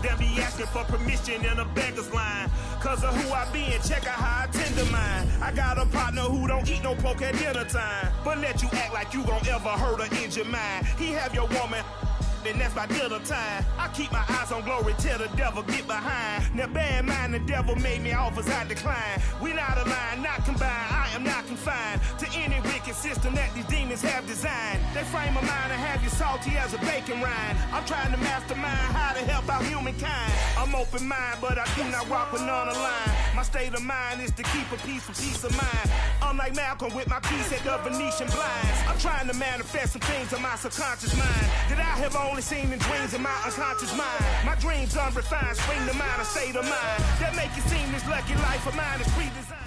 They'll be asking for permission in a beggar's line. Cause of who I be and check out how I tend to mine. I got a partner who don't eat no pork at dinner time, but let you act like you gon' ever hurt or injure mine. He have your woman, and that's by dinner time. I keep my eyes on glory till the devil get behind. Now bear in mind the devil made me offers I decline. We not aligned, not combined, I am not confined to any wicked system that these demons have designed. They frame a mind and have you salty as a bacon rind. I'm trying to mastermind how to help out humankind. I'm open mind, but I do not walk with none aligned. My state of mind is to keep a peaceful peace of mind. Unlike Malcolm with my piece at the Venetian blinds. I'm trying to manifest some things in my subconscious mind that I have only seen in dreams in my unconscious mind. My dreams unrefined, spring to mind, a state of mind that make it seem this lucky life of mine is pre-designed.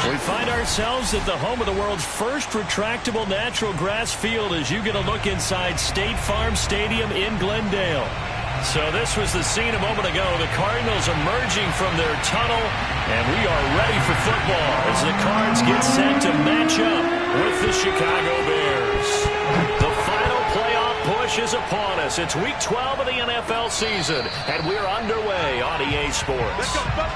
We find ourselves at the home of the world's first retractable natural grass field as you get a look inside State Farm Stadium in Glendale. So this was the scene a moment ago. The Cardinals emerging from their tunnel, and we are ready for football as the Cards get set to match up with the Chicago Bears. The final playoff push is upon us. It's Week 12 of the NFL season, and we're underway on EA Sports. Let's go.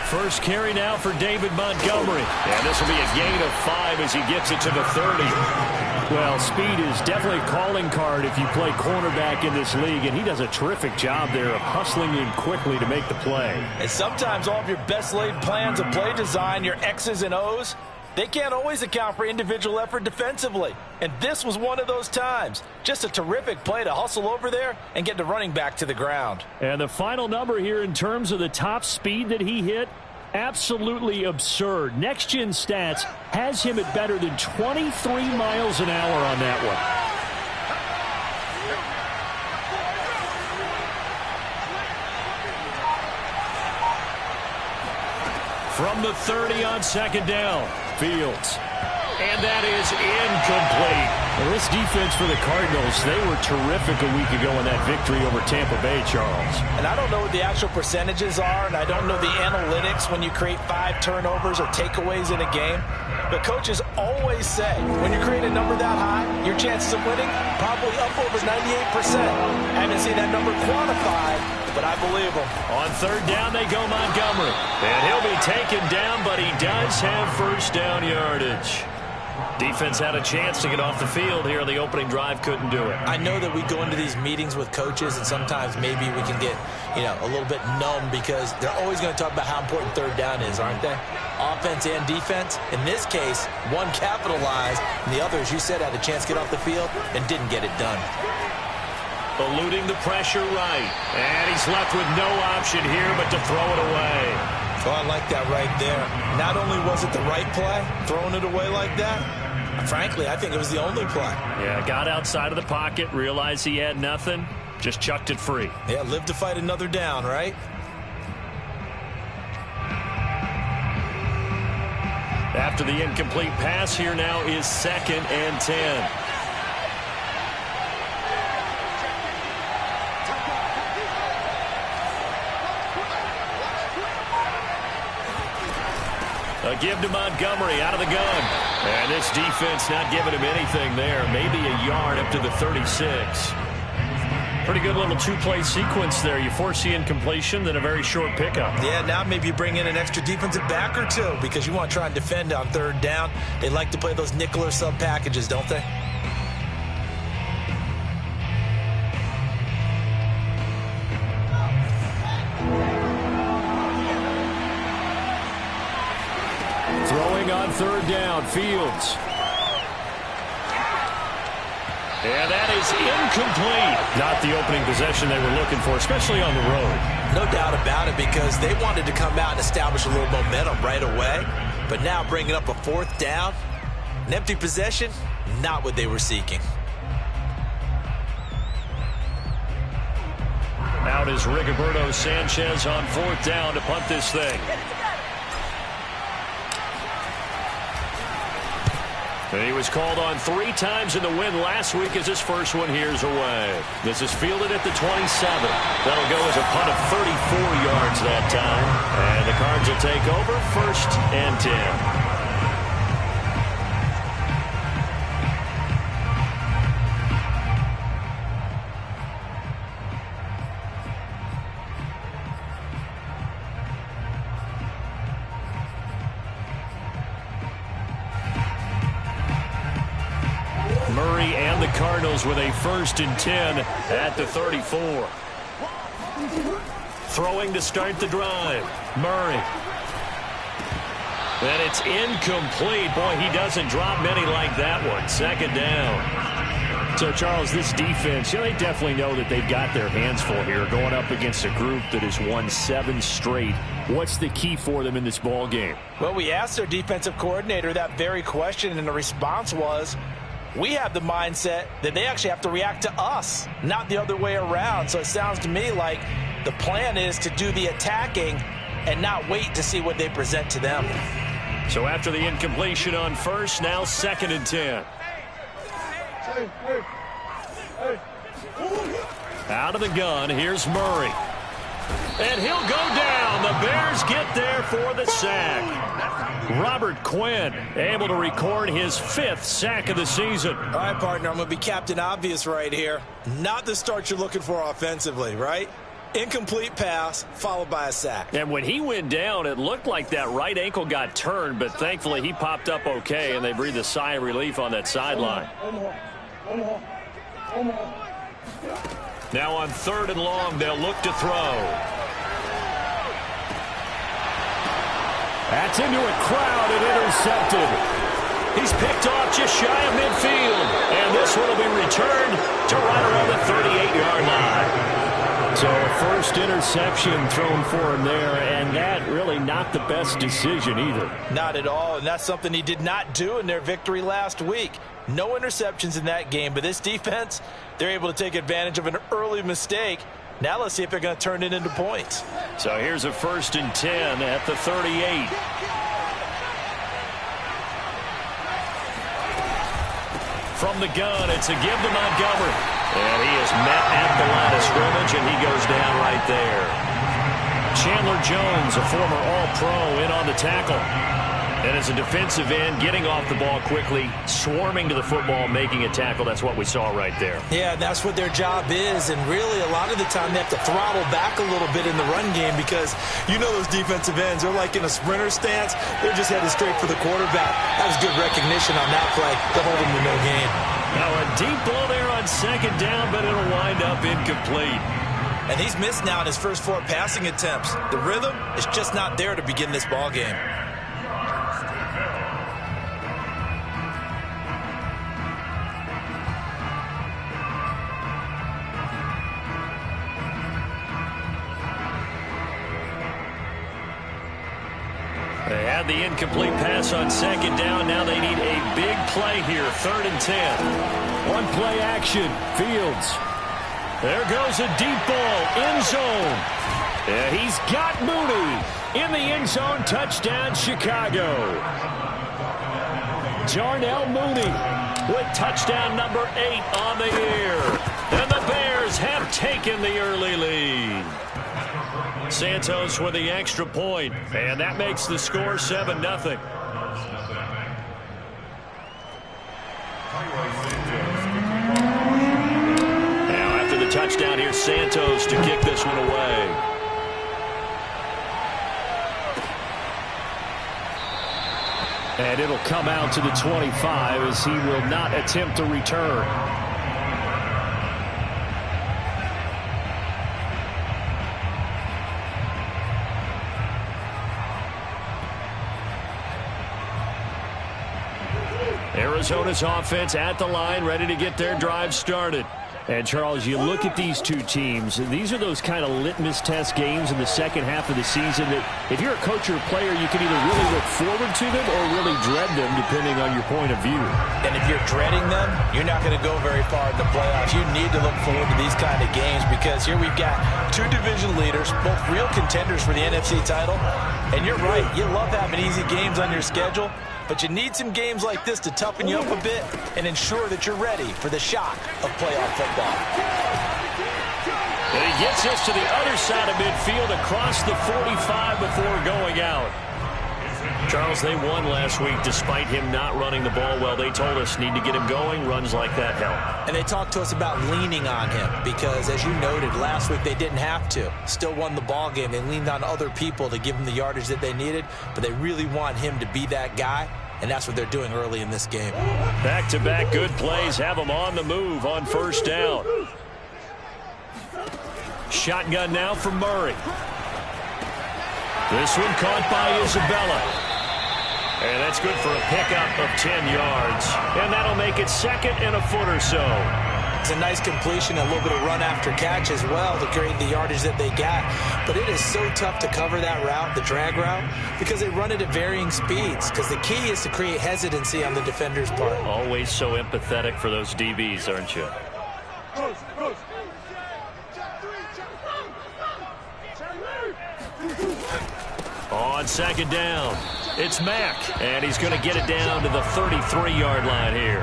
First carry now for David Montgomery. And this will be a gain of 5 as he gets it to the 30. Well, speed is definitely a calling card if you play cornerback in this league, and he does a terrific job there of hustling in quickly to make the play. And sometimes all of your best laid plans of play design, your X's and O's, they can't always account for individual effort defensively. And this was one of those times. Just a terrific play to hustle over there and get the running back to the ground. And the final number here in terms of the top speed that he hit, absolutely absurd. Next Gen Stats has him at better than 23 miles an hour on that one. From the 30 on second down, Fields. And that is incomplete. Well, this defense for the Cardinals, they were terrific a week ago in that victory over Tampa Bay, Charles. And I don't know what the actual percentages are, and I don't know the analytics when you create 5 turnovers or takeaways in a game. But coaches always say, when you create a number that high, your chances of winning probably up over 98%. I haven't seen that number quantified, but I believe them. On third down, they go Montgomery. And he'll be taken down, but he does have first down yardage. Defense had a chance to get off the field here on the opening drive, couldn't do it. I know that we go into these meetings with coaches, and sometimes maybe we can get, a little bit numb because they're always going to talk about how important third down is, aren't they? Offense and defense. In this case, one capitalized, and the other, as you said, had a chance to get off the field and didn't get it done. Eluding the pressure right. And he's left with no option here but to throw it away. Oh, I like that right there. Not only was it the right play, throwing it away like that, frankly, I think it was the only play. Yeah, got outside of the pocket, realized he had nothing, just chucked it free. Yeah, live to fight another down, right? After the incomplete pass, here now is 2nd and 10. A give to Montgomery out of the gun. And this defense not giving him anything there. Maybe a yard up to the 36. Pretty good little 2-play sequence there. You force the incompletion, then a very short pickup. Yeah, now maybe you bring in an extra defensive back or two because you want to try and defend on third down. They like to play those nickel or sub packages, don't they? Throwing on third down, Fields. And that is incomplete. Not the opening possession they were looking for, especially on the road. No doubt about it, because they wanted to come out and establish a little momentum right away. But now bringing up a fourth down, an empty possession, not what they were seeking. Out is Rigoberto Sanchez on fourth down to punt this thing. And he was called on 3 times in the win last week as his first one here's away. This is fielded at the 27. That'll go as a punt of 34 yards that time. And the Cards will take over, 1st and 10. Murray and the Cardinals with a 1st and 10 at the 34. Throwing to start the drive. Murray. And it's incomplete. Boy, he doesn't drop many like that one. 2nd down. So, Charles, this defense, they definitely know that they've got their hands full here going up against a group that has won 7 straight. What's the key for them in this ball game? Well, we asked their defensive coordinator that very question, and the response was, we have the mindset that they actually have to react to us, not the other way around. So it sounds to me like the plan is to do the attacking and not wait to see what they present to them. So after the incompletion on 1st, now 2nd and 10. Out of the gun, here's Murray. And he'll go down. The Bears get there for the sack. Robert Quinn able to record his 5th sack of the season. All right, partner, I'm going to be Captain Obvious right here. Not the start you're looking for offensively, right? Incomplete pass followed by a sack. And when he went down, it looked like that right ankle got turned, but thankfully he popped up okay, and they breathed a sigh of relief on that sideline. Now on 3rd and long, they'll look to throw. That's into a crowd and intercepted. He's picked off just shy of midfield. And this one will be returned to right around the 38-yard line. So a first interception thrown for him there, and that really not the best decision either. Not at all, and that's something he did not do in their victory last week. No interceptions in that game, but this defense, they're able to take advantage of an early mistake. Now let's see if they're going to turn it into points. So here's a 1st and 10 at the 38. From the gun, it's a give to Montgomery. And he is met at the line of scrimmage, and he goes down right there. Chandler Jones, a former All-Pro, in on the tackle. And as a defensive end, getting off the ball quickly, swarming to the football, making a tackle. That's what we saw right there. Yeah, that's what their job is. And really, a lot of the time, they have to throttle back a little bit in the run game because you know those defensive ends, they're like in a sprinter stance. They're just headed straight for the quarterback. That was good recognition on that play to hold him to no gain. Now a deep ball there on 2nd down, but it'll wind up incomplete. And he's missed now in his first 4 passing attempts. The rhythm is just not there to begin this ball game. They had the incomplete pass on 2nd down. Now they need a big play here, 3rd and 10. One play action, Fields. There goes a deep ball, end zone. Yeah, he's got Mooney in the end zone, touchdown Chicago. Darnell Mooney with touchdown number 8 on the year. And the Bears have taken the early lead. Santos with the extra point, and that makes the score 7-0. Now after the touchdown, here's Santos to kick this one away. And it'll come out to the 25 as he will not attempt to return. Arizona's offense at the line, ready to get their drive started. And, Charles, you look at these two teams, and these are those kind of litmus test games in the second half of the season that if you're a coach or a player, you can either really look forward to them or really dread them, depending on your point of view. And if you're dreading them, you're not going to go very far in the playoffs. You need to look forward to these kind of games because here we've got two division leaders, both real contenders for the NFC title. And you're right, you love having easy games on your schedule, but you need some games like this to toughen you up a bit and ensure that you're ready for the shock of playoff football. And he gets us to the other side of midfield across the 45 before going out. Charles, they won last week despite him not running the ball well. They told us need to get him going. Runs like that help. And they talked to us about leaning on him because, as you noted, last week they didn't have to. Still won the ball game. They leaned on other people to give them the yardage that they needed, but they really want him to be that guy, and that's what they're doing early in this game. Back-to-back good plays have them on the move on first down. Shotgun now from Murray. This one caught by Isabella. And that's good for a pickup of 10 yards. And that'll make it second and a foot or so. It's a nice completion, a little bit of run after catch as well to create the yardage that they got. But it is so tough to cover that route, the drag route, because they run it at varying speeds. Because the key is to create hesitancy on the defender's part. Always so empathetic for those DBs, aren't you? On second down, it's Mack, and he's going to get it down to the 33-yard line here.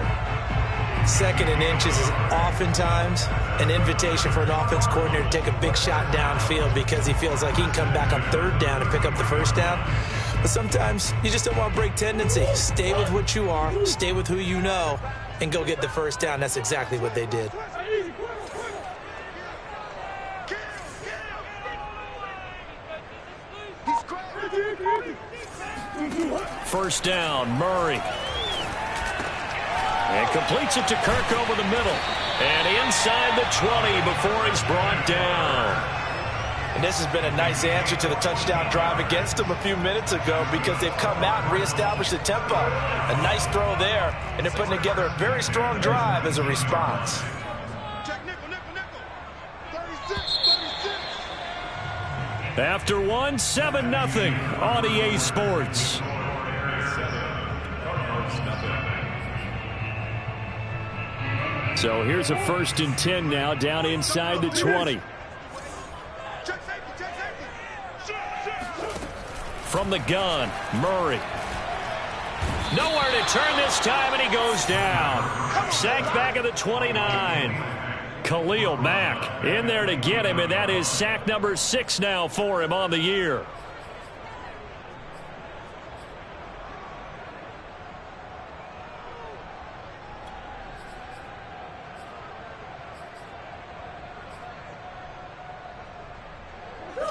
Second and inches is oftentimes an invitation for an offense coordinator to take a big shot downfield because he feels like he can come back on third down and pick up the first down. But sometimes you just don't want to break tendency. Stay with what you are, stay with who you know, and go get the first down. That's exactly what they did. First down, Murray. And completes it to Kirk over the middle. And inside the 20 before he's brought down. And this has been a nice answer to the touchdown drive against them a few minutes ago because they've come out and reestablished the tempo. A nice throw there, and they're putting together a very strong drive as a response. After one, 7-0 on EA Sports. So here's a 1st and 10 now, down inside the 20. From the gun, Murray. Nowhere to turn this time, and he goes down. Sacked back at the 29. Khalil Mack in there to get him, and that is sack number 6 now for him on the year.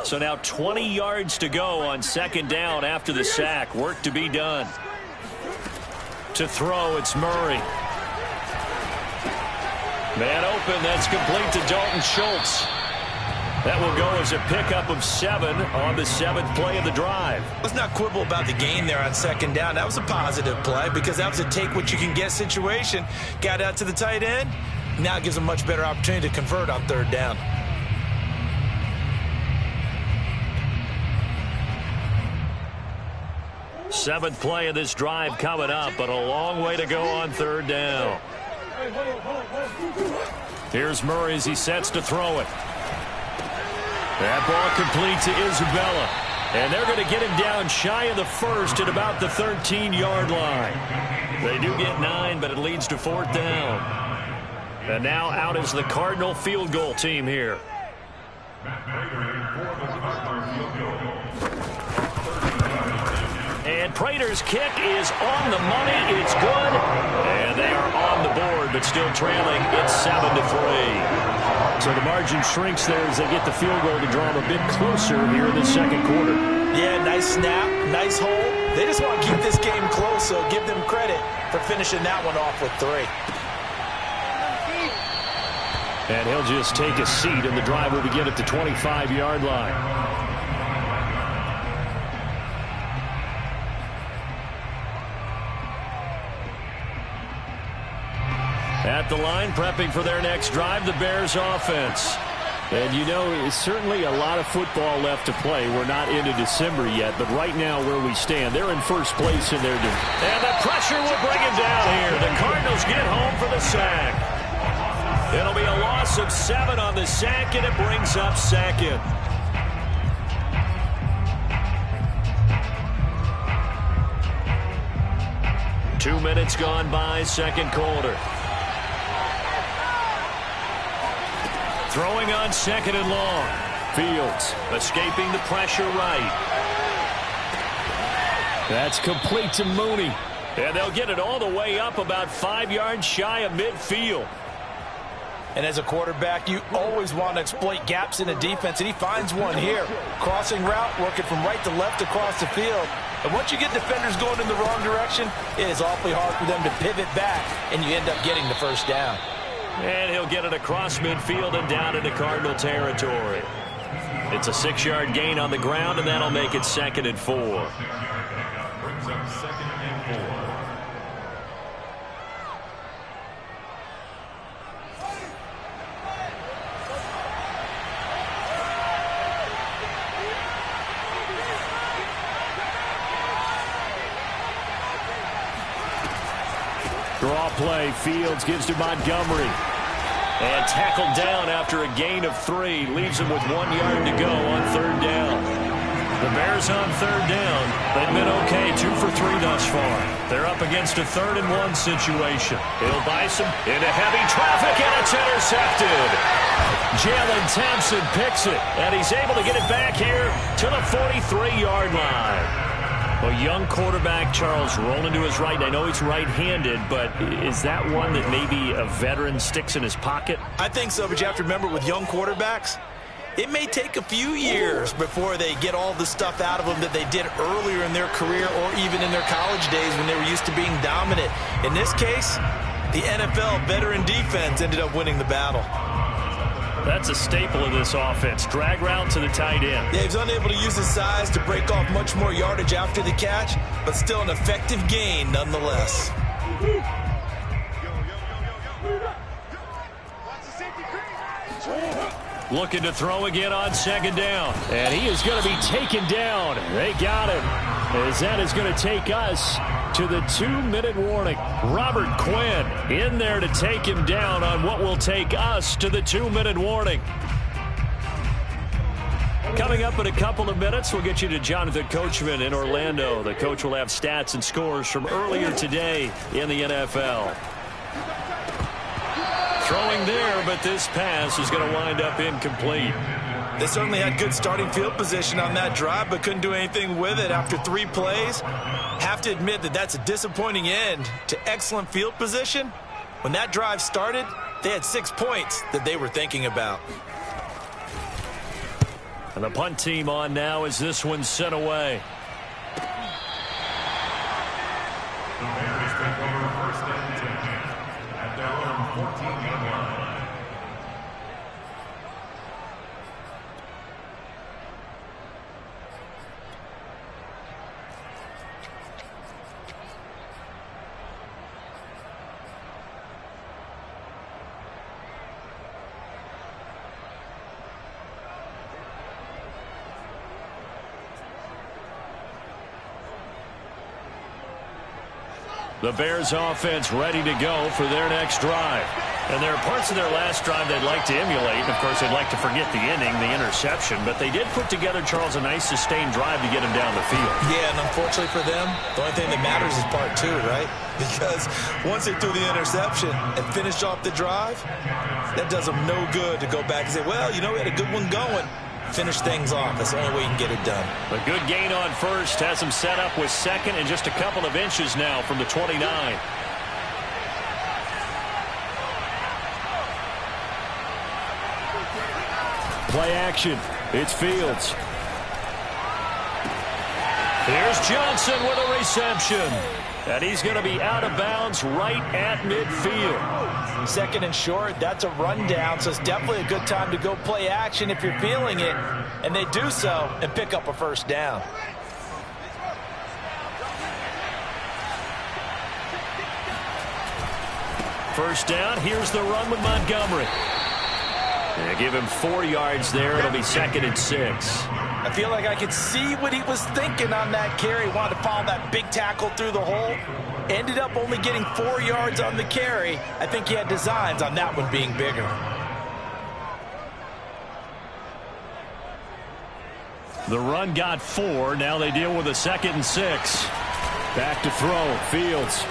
So now 20 yards to go on second down after the sack. Work to be done. To throw, it's Murray. Man open, that's complete to Dalton Schultz. That will go as a pickup of 7 on the 7th play of the drive. Let's not quibble about the gain there on second down. That was a positive play because that was a take-what-you-can-get situation. Got out to the tight end. Now it gives them a much better opportunity to convert on third down. Seventh play of this drive coming up, but a long way to go on third down. Here's Murray as he sets to throw it. That ball complete to Isabella. And they're going to get him down shy of the first at about the 13-yard line. They do get 9, but it leads to 4th down. And now out is the Cardinal field goal team here. And Prater's kick is on the money. It's good. And they are on the board, but still trailing. It's 7-3. So the margin shrinks there as they get the field goal to draw them a bit closer here in the second quarter. Yeah, nice snap, nice hole. They just want to keep this game close, so give them credit for finishing that one off with 3. And he'll just take a seat, and the drive will begin at the 25-yard line. At the line, prepping for their next drive, the Bears offense. And you know, it's certainly a lot of football left to play. We're not into December yet, but right now where we stand, they're in first place in their division. And the pressure will bring him down here. The Cardinals get home for the sack. It'll be a loss of 7 on the sack, and it brings up second. Two minutes gone by, second quarter. Throwing on second and long. Fields escaping the pressure right. That's complete to Mooney. And they'll get it all the way up about 5 yards shy of midfield. And as a quarterback, you always want to exploit gaps in the defense, and he finds one here. Crossing route, working from right to left across the field. And once you get defenders going in the wrong direction, it is awfully hard for them to pivot back, and you end up getting the first down. And he'll get it across midfield and down into Cardinal territory. It's a 6-yard gain on the ground, and that'll make it 2nd and 4. Brings up 2nd and 4. Draw play. Fields gives to Montgomery. And tackled down after a gain of 3. Leaves him with 1 yard to go on 3rd down. The Bears on 3rd down. They've been okay, 2 for 3 thus far. They're up against a 3rd and 1 situation. He'll bice him into heavy traffic, and it's intercepted. Jalen Thompson picks it, and he's able to get it back here to the 43-yard line. A young quarterback, Charles, rolling to his right. I know he's right-handed, but is that one that maybe a veteran sticks in his pocket? I think so, but you have to remember with young quarterbacks, it may take a few years before they get all the stuff out of them that they did earlier in their career or even in their college days when they were used to being dominant. In this case, the NFL veteran defense ended up winning the battle. That's a staple of this offense. Drag route to the tight end. Yeah, he's unable to use his size to break off much more yardage after the catch, but still an effective gain nonetheless. Looking to throw again on 2nd down. And he is going to be taken down. They got him. As that is going to take us to the 2-minute warning. Robert Quinn in there to take him down on what will take us to the 2-minute warning. Coming up in a couple of minutes, we'll get you to Jonathan Coachman in Orlando. The coach will have stats and scores from earlier today in the NFL. Throwing there, but this pass is going to wind up incomplete. They certainly had good starting field position on that drive, but couldn't do anything with it after 3 plays. Have to admit that that's a disappointing end to excellent field position. When that drive started, they had 6 points that they were thinking about. And the punt team on now as this one's sent away. The Bears take over 1st and 10 at their own 14-yard line. The Bears offense ready to go for their next drive. And there are parts of their last drive they'd like to emulate. And of course, they'd like to forget the ending, the interception. But they did put together, Charles, a nice sustained drive to get him down the field. Yeah, and unfortunately for them, the only thing that matters is part 2, right? Because once they threw the interception and finished off the drive, that does them no good to go back and say, well, you know, we had a good one going. Finish things off. That's the only way you can get it done. A good gain on 1st has him set up with 2nd and just a couple of inches now from the 29. Play action. It's Fields. Here's Johnson with a reception. And he's going to be out of bounds right at midfield. 2nd and short, that's a rundown, so it's definitely a good time to go play action if you're feeling it. And they do so and pick up a 1st down. First down, here's the run with Montgomery. They give him 4 yards there. It'll be 2nd and 6. I feel like I could see what he was thinking on that carry. Wanted to follow that big tackle through the hole. Ended up only getting 4 yards on the carry. I think he had designs on that one being bigger. The run got 4. Now they deal with a 2nd and 6. Back to throw. Fields.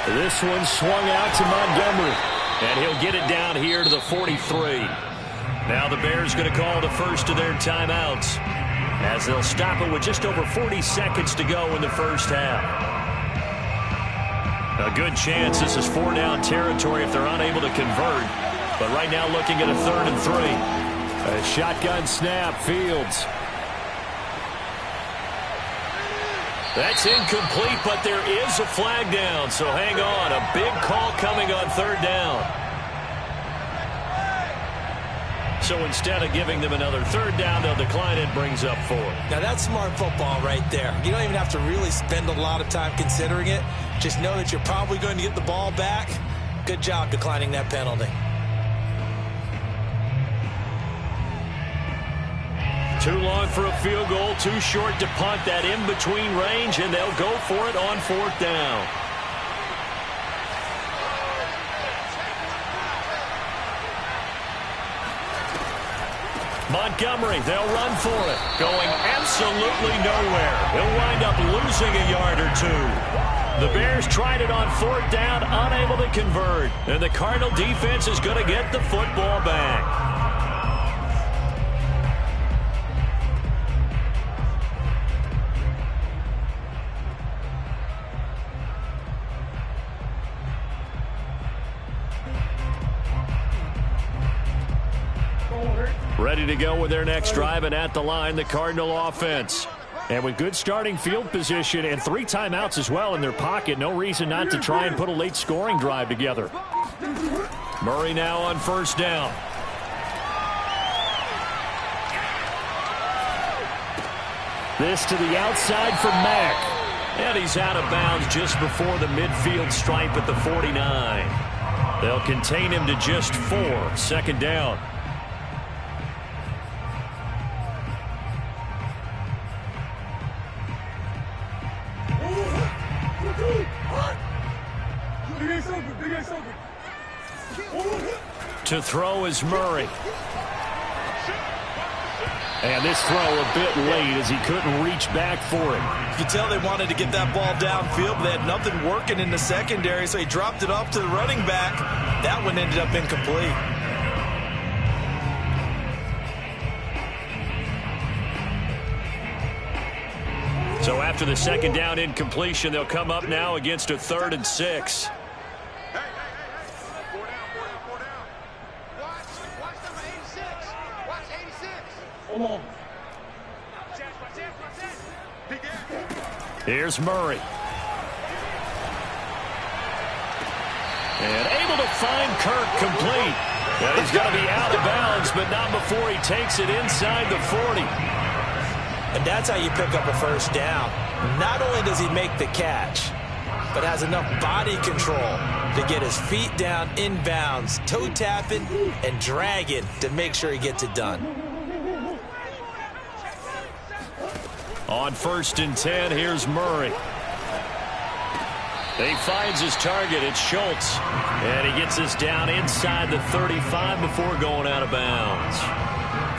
This one swung out to Montgomery. And he'll get it down here to the 43. Now the Bears going to call the first of their timeouts as they'll stop it with just over 40 seconds to go in the first half. A good chance this is 4-down territory if they're unable to convert. But right now looking at a 3rd and 3. A shotgun snap. Fields. That's incomplete, but there is a flag down, so hang on. A big call coming on 3rd down. So instead of giving them another 3rd down, they'll decline it, brings up 4. Now that's smart football right there. You don't even have to really spend a lot of time considering it. Just know that you're probably going to get the ball back. Good job declining that penalty. Too long for a field goal, too short to punt. That in-between range, and they'll go for it on 4th down. Montgomery, they'll run for it. Going absolutely nowhere. He'll wind up losing a yard or 2. The Bears tried it on 4th down, unable to convert. And the Cardinal defense is going to get the football back. Ready to go with their next drive, and at the line, the Cardinal offense. And with good starting field position and 3 timeouts as well in their pocket, no reason not to try and put a late scoring drive together. Murray now on 1st down. This to the outside for Mack. And he's out of bounds just before the midfield stripe at the 49. They'll contain him to just 4. 2nd down. To throw is Murray. And this throw a bit late as he couldn't reach back for it. You can tell they wanted to get that ball downfield, but they had nothing working in the secondary, so he dropped it off to the running back. That one ended up incomplete. So after the 2nd down incompletion, they'll come up now against a 3rd and 6. Here's Murray. And able to find Kirk complete. Well, he's going to be out of bounds, but not before he takes it inside the 40. And that's how you pick up a 1st down. Not only does he make the catch, but has enough body control to get his feet down inbounds, toe tapping and dragging to make sure he gets it done. On 1st and 10, here's Murray. He finds his target. It's Schultz. And he gets us down inside the 35 before going out of bounds.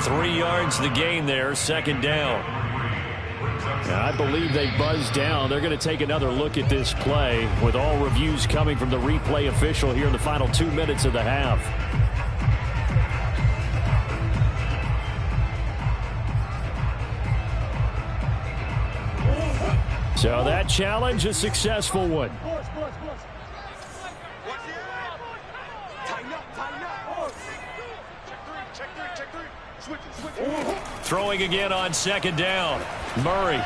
3 yards the gain there, 2nd down. I believe they buzzed down. They're going to take another look at this play with all reviews coming from the replay official here in the final 2 minutes of the half. So that challenge, a successful one. Throwing again on 2nd down. Murray.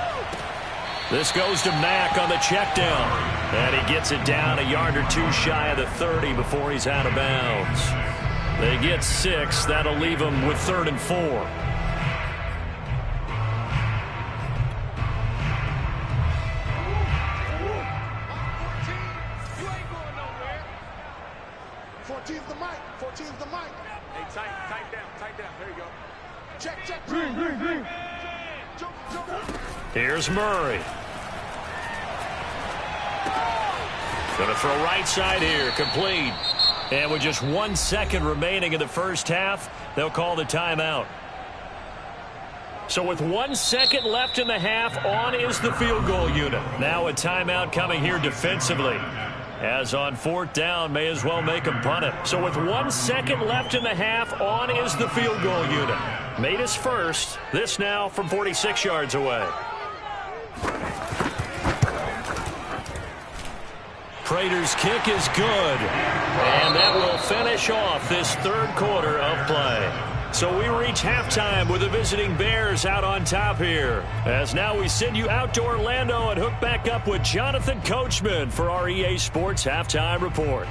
This goes to Mack on the check down. And he gets it down a yard or 2 shy of the 30 before he's out of bounds. They get 6. That'll leave them with 3rd and 4. Tight down. There you go. Check. Green. Here's Murray. Going to throw right side here, complete. And with just 1 second remaining in the first half, they'll call the timeout. So with 1 second left in the half, on is the field goal unit. Now a timeout coming here defensively. As on 4th down, may as well make them punt it. So with 1 second left in the half, on is the field goal unit. Made us first. This now from 46 yards away. Prater's kick is good. And that will finish off this third quarter of play. So we reach halftime with the visiting Bears out on top here. As now we send you out to Orlando and hook back up with Jonathan Coachman for our EA Sports Halftime Report.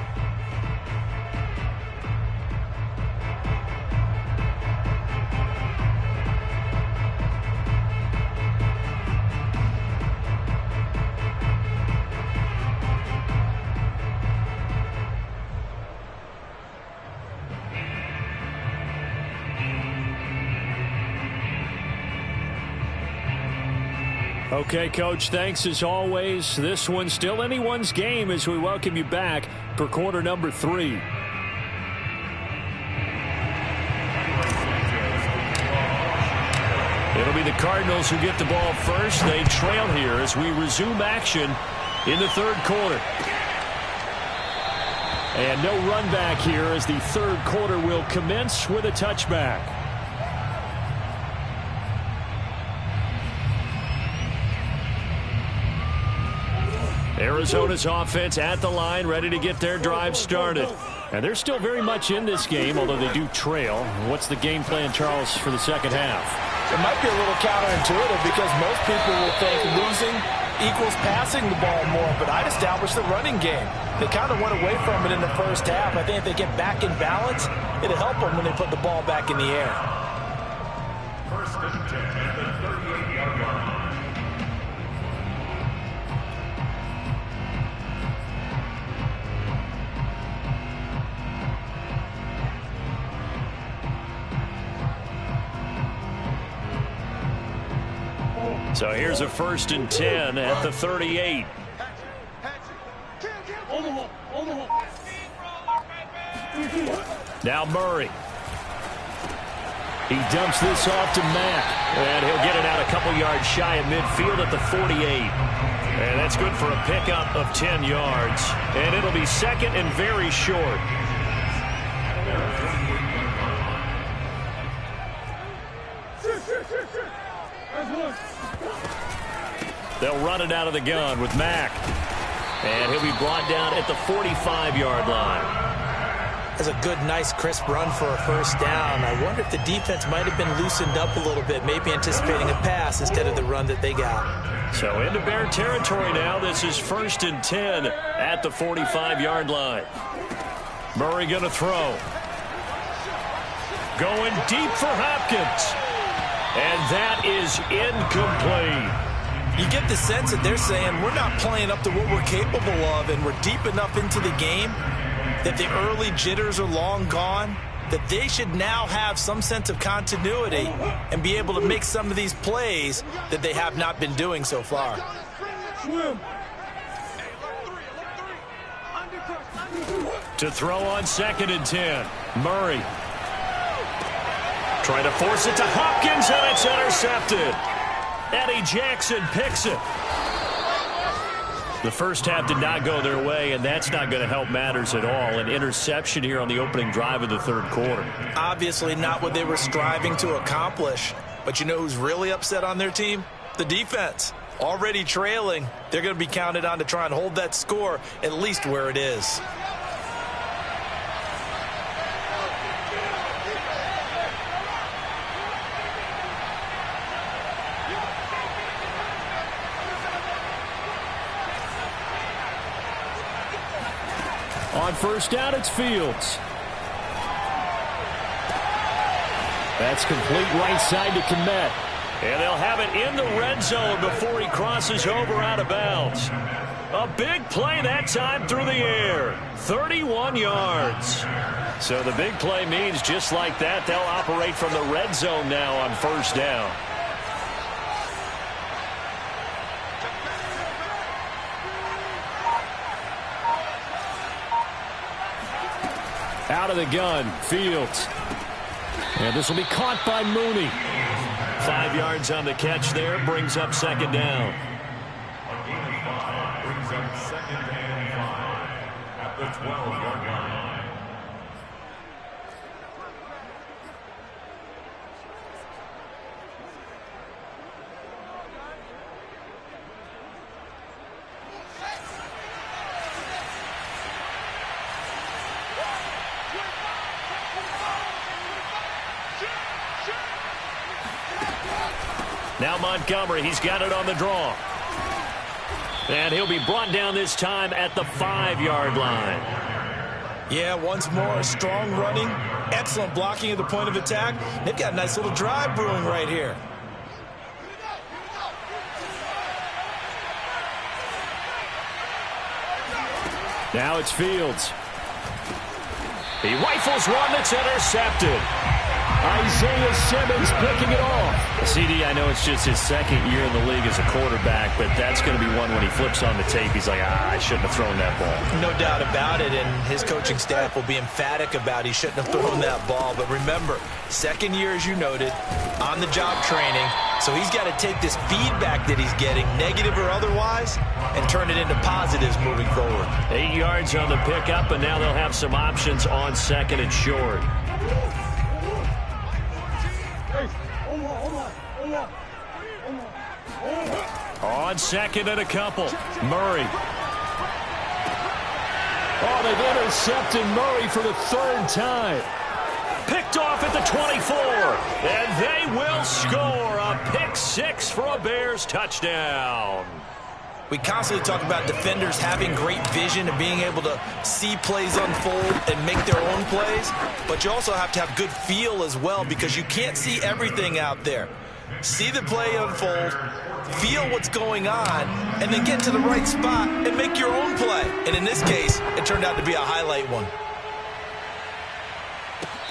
Okay, Coach, thanks as always. This one's still anyone's game as we welcome you back for quarter number 3. It'll be the Cardinals who get the ball first. They trail here as we resume action in the third quarter. And no run back here as the third quarter will commence with a touchback. Arizona's offense at the line, ready to get their drive started. And they're still very much in this game, although they do trail. What's the game plan, Charles, for the second half? It might be a little counterintuitive because most people will think losing equals passing the ball more, but I'd establish the running game. They kind of went away from it in the first half. I think if they get back in balance, it'll help them when they put the ball back in the air. First and 10 at the 38-yard line. So here's a first and 10 at the 38. Now Murray. He dumps this off to Mack. And he'll get it out a couple yards shy of midfield at the 48. And that's good for a pickup of 10 yards. And it'll be second and very short. They'll run it out of the gun with Mack. And he'll be brought down at the 45-yard line. That's a good, nice, crisp run for a first down. I wonder if the defense might have been loosened up a little bit, maybe anticipating a pass instead of the run that they got. So into Bear territory now. This is first and 10 at the 45-yard line. Murray going to throw. Going deep for Hopkins. And that is incomplete. You get the sense that they're saying we're not playing up to what we're capable of, and we're deep enough into the game that the early jitters are long gone, that they should now have some sense of continuity and be able to make some of these plays that they have not been doing so far. To throw on second and 10. Murray. Trying to force it to Hopkins, and it's intercepted. Eddie Jackson picks it. The first half did not go their way, and that's not going to help matters at all. An interception here on the opening drive of the third quarter. Obviously not what they were striving to accomplish. But you know who's really upset on their team? The defense. Already trailing. They're going to be counted on to try and hold that score at least where it is. On first down, it's Fields. That's complete right side to Kmet. And they'll have it in the red zone before he crosses over out of bounds. A big play that time through the air. 31 yards. So the big play means just like that, they'll operate from the red zone now on first down. Out of the gun, Fields. And this will be caught by Mooney. 5 yards on the catch there, brings up second down. A gain of 5 brings up second and 5 at the 12-yard line. Now Montgomery, he's got it on the draw. And he'll be brought down this time at the 5-yard line. Yeah, once more, strong running, excellent blocking at the point of attack. They've got a nice little drive brewing right here. Now it's Fields. He rifles one that's intercepted. Isaiah Simmons picking it off. CD, I know it's just his second year in the league as a quarterback, but that's going to be one when he flips on the tape. He's like, I shouldn't have thrown that ball. No doubt about it, and his coaching staff will be emphatic about he shouldn't have thrown that ball. But remember, second year, as you noted, on-the-job training, so he's got to take this feedback that he's getting, negative or otherwise, and turn it into positives moving forward. 8 yards on the pickup, and now they'll have some options on second and short. On second and a couple, Murray. Oh, they've intercepted Murray for the third time. Picked off at the 24, and they will score a pick six for a Bears touchdown. We constantly talk about defenders having great vision and being able to see plays unfold and make their own plays, but you also have to have good feel as well because you can't see everything out there. See the play unfold, feel what's going on, and then get to the right spot and make your own play. And in this case, it turned out to be a highlight one.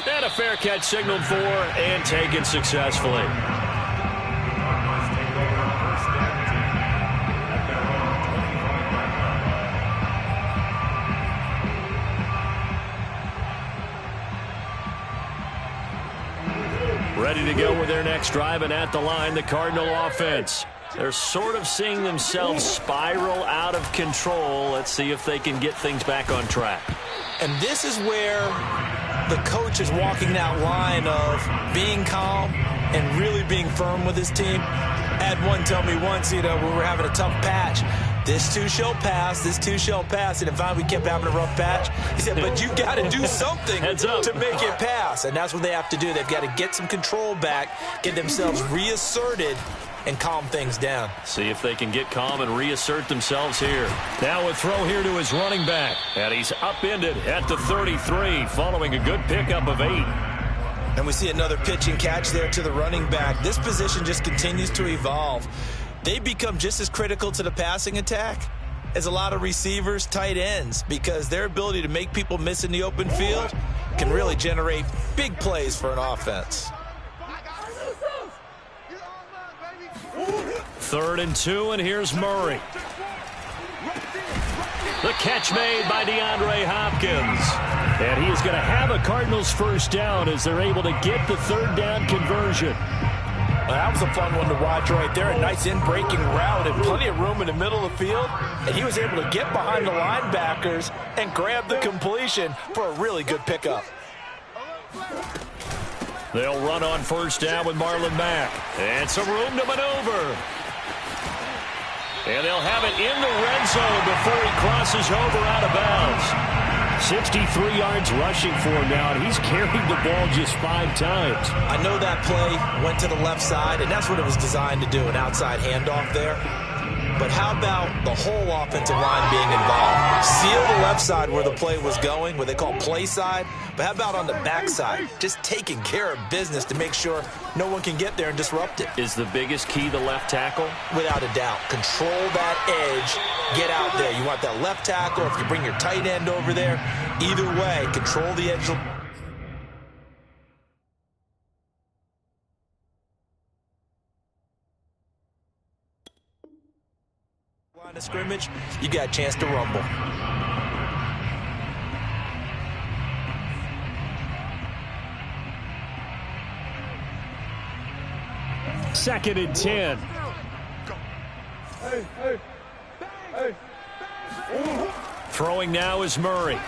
And a fair catch signaled for and taken successfully. Ready to go with their next drive, and at the line, the Cardinal offense. They're sort of seeing themselves spiral out of control. Let's see if they can get things back on track. And this is where the coach is walking that line of being calm and really being firm with his team. I had one tell me once, when we were having a tough patch, this too shall pass, this too shall pass. And finally we kept having a rough patch. He said, but you got to do something to make it pass. And that's what they have to do. They've got to get some control back, get themselves reasserted, and calm things down. See if they can get calm and reassert themselves here. Now a throw here to his running back. And he's upended at the 33 following a good pickup of 8. And we see another pitch and catch there to the running back. This position just continues to evolve. They become just as critical to the passing attack as a lot of receivers, tight ends, because their ability to make people miss in the open field can really generate big plays for an offense. 3rd and 2, and here's Murray. The catch made by DeAndre Hopkins. And he is going to have a Cardinals first down as they're able to get the 3rd down conversion. Well, that was a fun one to watch right there. A nice in-breaking route and plenty of room in the middle of the field. And he was able to get behind the linebackers and grab the completion for a really good pickup. They'll run on first down with Marlon Mack. And some room to maneuver. And they'll have it in the red zone before he crosses over out of bounds. 63 yards rushing for him now, and he's carried the ball just 5 times. I know that play went to the left side, and that's what it was designed to do, an outside handoff there. But how about the whole offensive line being involved? Seal the left side where the play was going, what they call play side. But how about on the back side? Just taking care of business to make sure no one can get there and disrupt it. Is the biggest key the left tackle? Without a doubt. Control that edge. Get out there. You want that left tackle. If you bring your tight end over there, either way, control the edge On the scrimmage, you got a chance to rumble. Second and 10. Throwing now is Murray.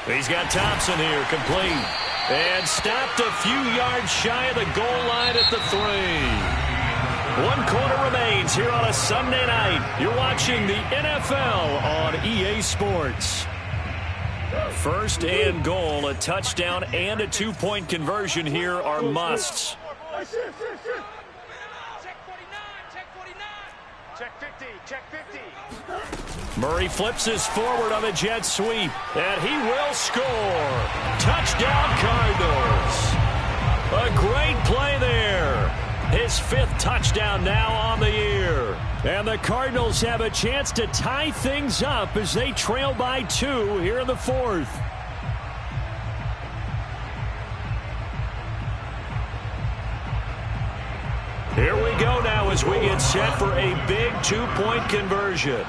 He's got Thompson here, complete. And stopped a few yards shy of the goal line at the 3. 1 quarter remains here on a Sunday night. You're watching the NFL on EA Sports. First and goal, a touchdown and a 2-point conversion here are musts. Check 50, check 50. Murray flips his forward on the jet sweep, and he will score. Touchdown, Cardinals. A great play there. His 5th touchdown now on the year. And the Cardinals have a chance to tie things up as they trail by 2 here in the 4th. Here we go now as we get set for a big 2-point conversion.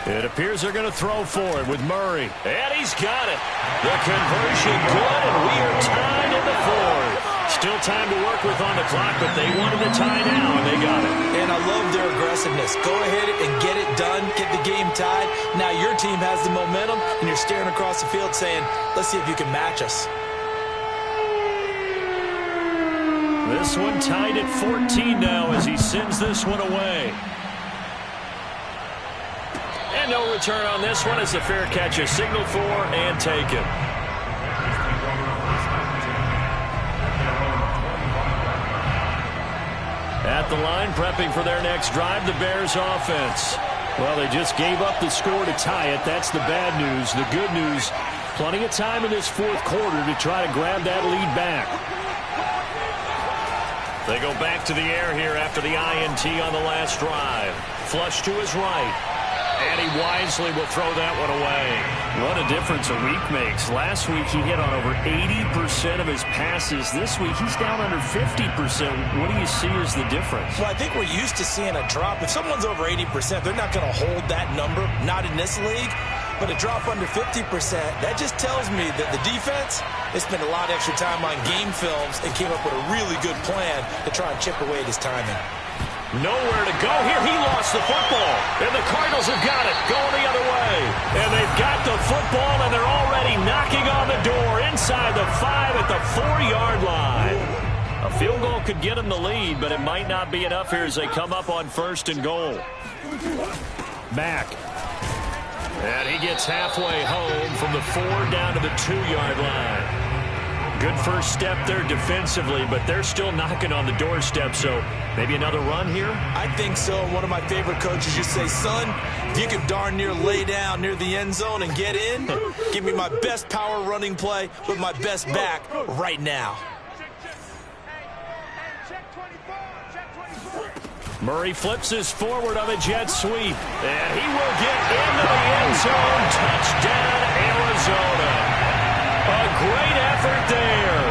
It appears they're going to throw for it with Murray. And he's got it. The conversion good, and we are tied in the 4th. Still time to work with on the clock, but they wanted to tie now, and they got it. And I love their aggressiveness. Go ahead and get it done, get the game tied. Now your team has the momentum, and you're staring across the field saying, let's see if you can match us. This one tied at 14 now as he sends this one away. And no return on this one as the fair catch is signaled for and taken. At the line, prepping for their next drive, the Bears offense. Well, they just gave up the score to tie it. That's the bad news. The good news, plenty of time in this 4th quarter to try to grab that lead back. They go back to the air here after the INT on the last drive. Flush to his right. And he wisely will throw that one away. What a difference a week makes. Last week he hit on over 80% of his passes. This week he's down under 50%. What do you see as the difference? Well, I think we're used to seeing a drop. If someone's over 80%, they're not going to hold that number. Not in this league. But a drop under 50%, that just tells me that the defense, they spent a lot of extra time on game films and came up with a really good plan to try and chip away at his timing. Nowhere to go here. He lost the football. And the Cardinals have got it going the other way. And they've got the football, and they're already knocking on the door inside the 5 at the 4-yard line. A field goal could get them the lead, but it might not be enough here as they come up on 1st and goal. Back. And he gets halfway home from the 4 down to the 2-yard line. Good first step there defensively, but they're still knocking on the doorstep, so maybe another run here? I think so. One of my favorite coaches used to say, son, if you can darn near lay down near the end zone and get in, give me my best power running play with my best back right now. Murray flips his forward on a jet sweep, and he will get into the end zone. Touchdown, Arizona. A great effort there.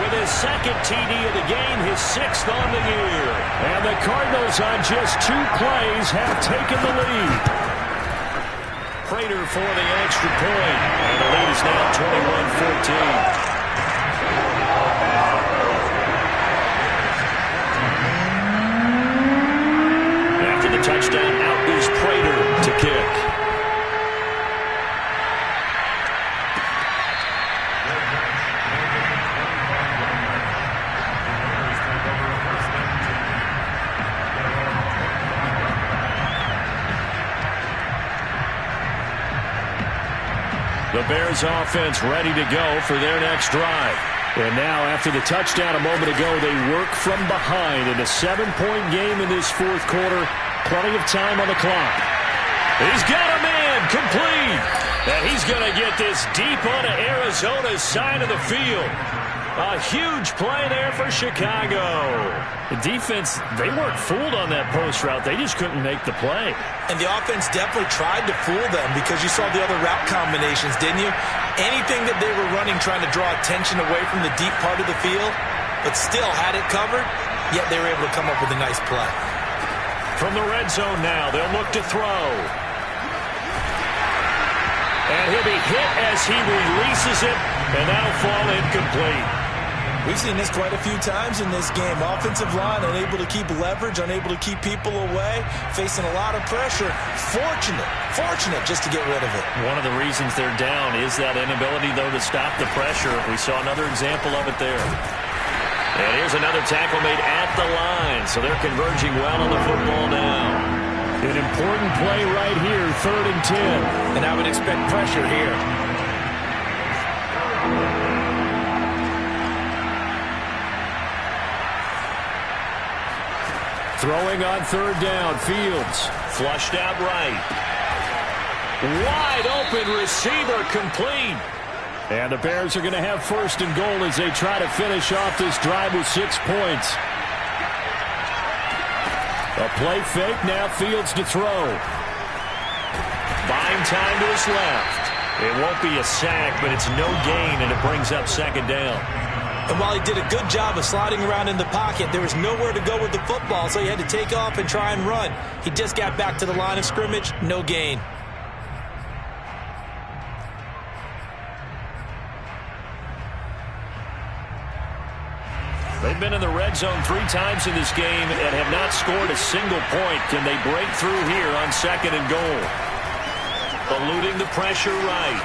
With his 2nd TD of the game, his 6th on the year. And the Cardinals on just 2 plays have taken the lead. Prater for the extra point. And the lead is now 21-14. After the touchdown, out is Prater to kick. The Bears offense ready to go for their next drive. And now after the touchdown a moment ago, they work from behind in a 7-point game in this 4th quarter. Plenty of time on the clock. He's got a man complete. And he's going to get this deep onto Arizona's side of the field. A huge play there for Chicago. The defense, they weren't fooled on that post route. They just couldn't make the play. And the offense definitely tried to fool them because you saw the other route combinations, didn't you? Anything that they were running trying to draw attention away from the deep part of the field, but still had it covered, yet they were able to come up with a nice play. From the red zone now, they'll look to throw. And he'll be hit as he releases it, and that'll fall incomplete. We've seen this quite a few times in this game. Offensive line unable to keep leverage, unable to keep people away, facing a lot of pressure. Fortunate just to get rid of it. One of the reasons they're down is that inability, though, to stop the pressure. We saw another example of it there. And here's another tackle made at the line, so they're converging well on the football now. An important play right here, 3rd and 10. And I would expect pressure here. Throwing on 3rd down, Fields. Flushed out right. Wide open receiver, complete. And the Bears are going to have 1st and goal as they try to finish off this drive with 6 points. A play fake, now Fields to throw. Buying time to his left. It won't be a sack, but it's no gain, and it brings up 2nd down. And while he did a good job of sliding around in the pocket, there was nowhere to go with the football, so he had to take off and try and run. He just got back to the line of scrimmage, no gain. They've been in the red zone 3 times in this game and have not scored a single point. Can they break through here on 2nd and goal? Eluding the pressure right.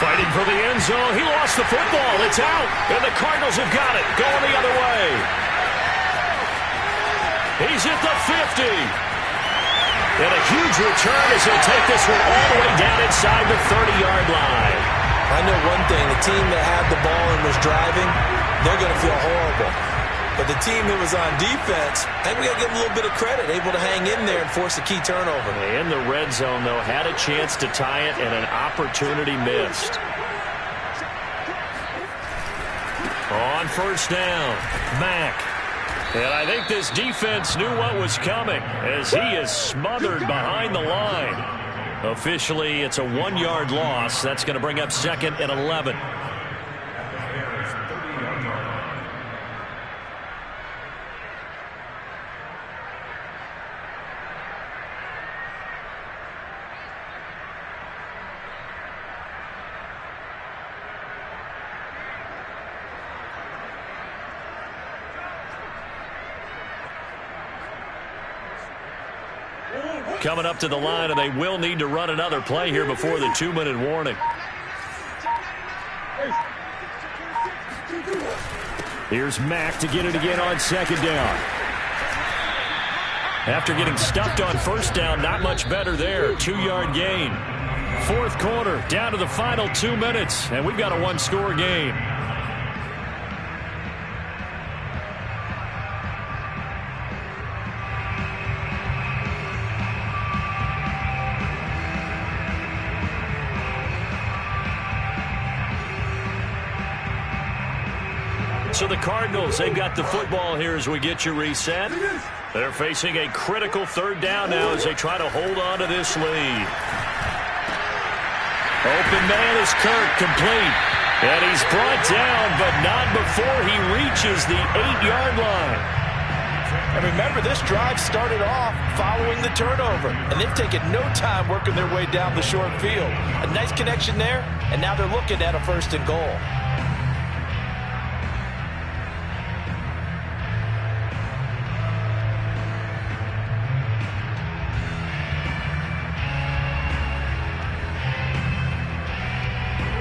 Fighting for the end zone. He lost the football. It's out. And the Cardinals have got it. Going the other way. He's at the 50. And a huge return as he'll take this one all the way down inside the 30-yard line. I know one thing. The team that had the ball and was driving, they're going to feel horrible. But the team that was on defense, I think we got to give them a little bit of credit, able to hang in there and force a key turnover. In the red zone, though, had a chance to tie it and an opportunity missed. On 1st down, Mack. And I think this defense knew what was coming as he is smothered behind the line. Officially, it's a 1-yard loss. That's going to bring up 2nd and 11. Coming up to the line, and they will need to run another play here before the 2-minute warning. Here's Mack to get it again on 2nd down. After getting stuffed on 1st down, not much better there. 2-yard gain. 4th quarter, down to the final 2 minutes, and we've got a 1-score game. So the Cardinals, they've got the football here as we get you reset. They're facing a critical 3rd down now as they try to hold on to this lead. Open man is Kirk, complete. And he's brought down, but not before he reaches the 8-yard line. And remember, this drive started off following the turnover. And they've taken no time working their way down the short field. A nice connection there, and now they're looking at a 1st and goal.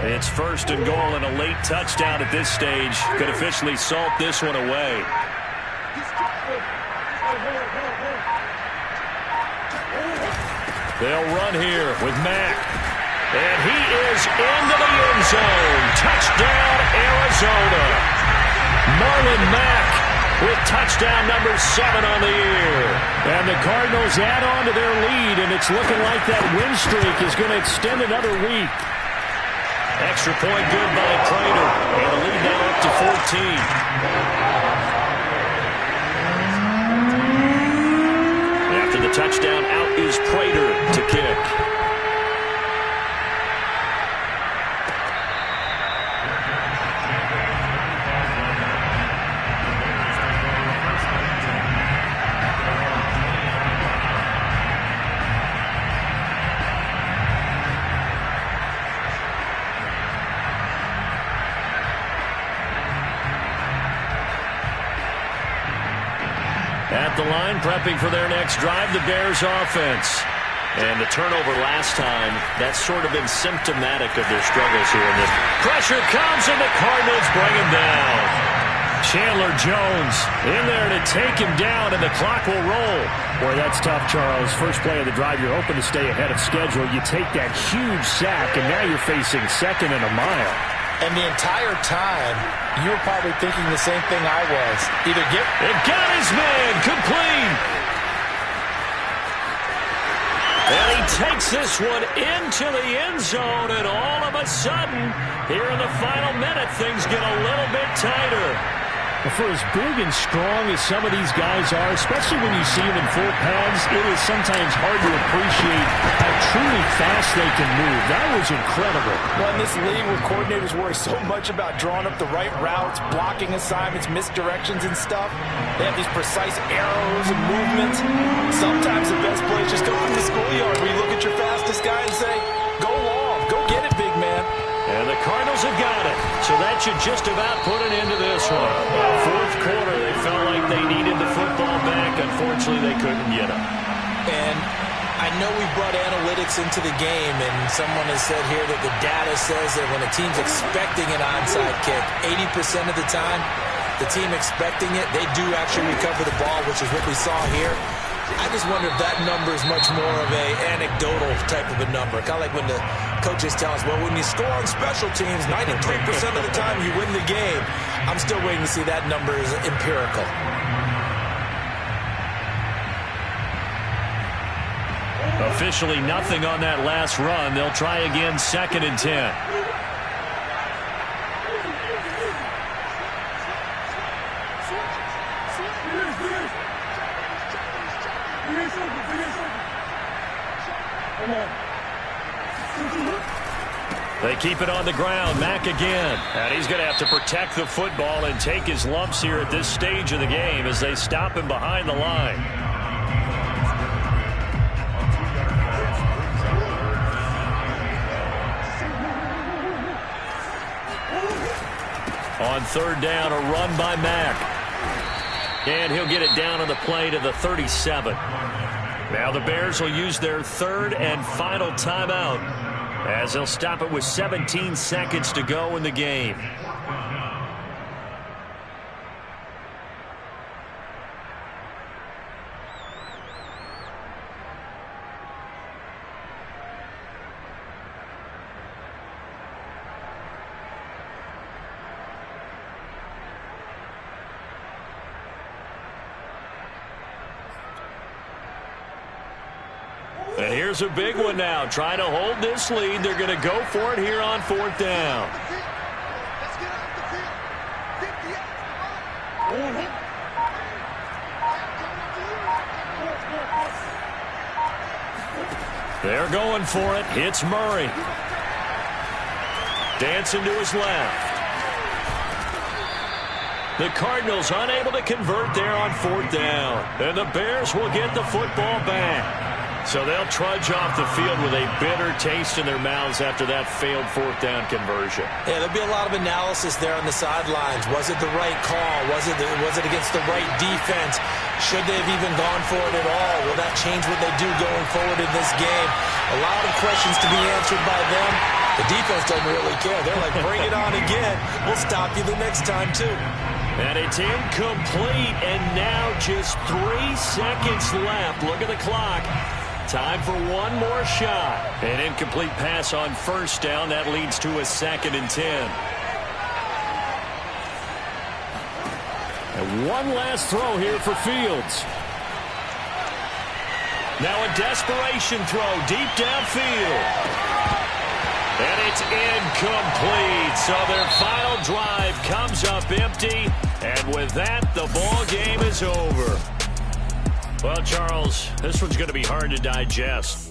It's 1st and goal, and a late touchdown at this stage could officially salt this one away. They'll run here with Mack. And he is into the end zone. Touchdown, Arizona. Marlon Mack with touchdown number 7 on the year. And the Cardinals add on to their lead, and it's looking like that win streak is going to extend another week. Extra point good by Prater. And the lead now up to 14. After the touchdown, out is Prater to kick. At the line, prepping for their next drive, the Bears offense. And the turnover last time, that's sort of been symptomatic of their struggles here. And the pressure comes, and the Cardinals bring him down. Chandler Jones in there to take him down, and the clock will roll. Boy, that's tough, Charles. First play of the drive, you're hoping to stay ahead of schedule. You take that huge sack, and now you're facing second and a mile. And the entire time, you were probably thinking the same thing I was. Either get... It got his man complete. And he takes this one into the end zone, and all of a sudden, here in the final minute, things get a little bit tighter. For as big and strong as some of these guys are, especially when you see them in full pads, it is sometimes hard to appreciate how truly fast they can move. That was incredible. Well, in this league where coordinators worry so much about drawing up the right routes, blocking assignments, misdirections and stuff, they have these precise arrows and movements. Sometimes the best play is just go from the schoolyard where you look at your fastest guy and say, go long, go get it, big man. And the Cardinals have got it. So that should just about put an end to this one. Fourth quarter, they felt like they needed the football back. Unfortunately, they couldn't get it. And I know we brought analytics into the game, and someone has said here that the data says that when a team's expecting an onside kick, 80% of the time, the team expecting it, they do actually recover the ball, which is what we saw here. I just wonder if that number is much more of a anecdotal type of a number. Kind of like when the coaches tell us, well, when you score on special teams, 93% of the time you win the game. I'm still waiting to see that number is empirical. Officially nothing on that last run. They'll try again, 2nd and 10. They keep it on the ground. Mack again. And he's going to have to protect the football and take his lumps here at this stage of the game as they stop him behind the line. On 3rd down, a run by Mack. And he'll get it down on the play to the 37. Now the Bears will use their 3rd and final timeout, as they'll stop it with 17 seconds to go in the game. And here's a big one now. Trying to hold this lead. They're going to go for it here on 4th down. They're going for it. It's Murray. Dancing to his left. The Cardinals unable to convert there on 4th down. And the Bears will get the football back. So they'll trudge off the field with a bitter taste in their mouths after that failed 4th down conversion. Yeah, there'll be a lot of analysis there on the sidelines. Was it the right call? Was it against the right defense? Should they have even gone for it at all? Will that change what they do going forward in this game? A lot of questions to be answered by them. The defense doesn't really care. They're like, bring it on again. We'll stop you the next time, too. And it's incomplete, and now just 3 seconds left. Look at the clock. Time for one more shot. An incomplete pass on 1st down. That leads to a 2nd and 10. And one last throw here for Fields. Now a desperation throw deep downfield. And it's incomplete. So their final drive comes up empty. And with that, the ball game is over. Well, Charles, this one's going to be hard to digest.